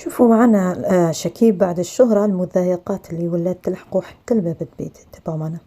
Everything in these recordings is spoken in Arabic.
شوفوا معنا شكيب بعد الشهرة المضايقات اللي ولات تلحقوا حتى الباب البيت. تبعوا معنا.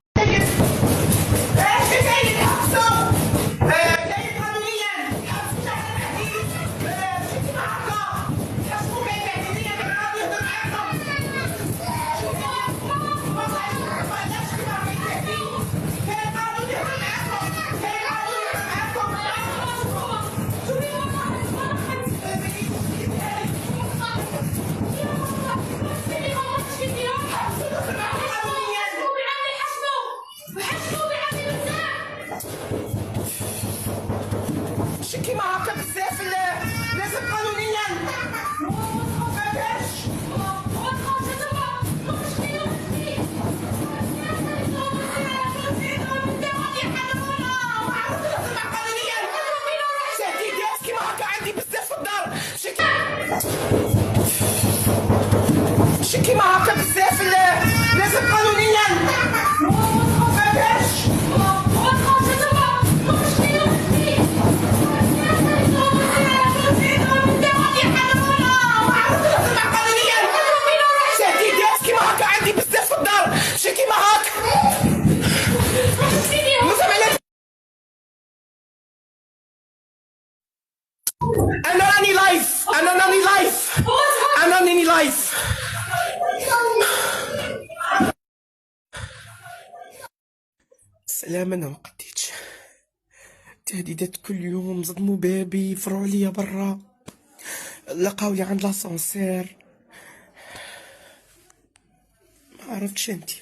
شكي ما هكا بزاف لازم قانونيا. كيفاش؟ تهديدات كيما هكا عندي بزاف في الدار. شكي ما هكا بزاف لازم قانونيا. كيفاش؟ شكي ما هاك انا راني لايف. سلام. انا مقديتش تهديدات كل يوم، صدموا بابي، فرعوا ليا برا، لقاولي عند لاسانسير، ما عرفتش انتي.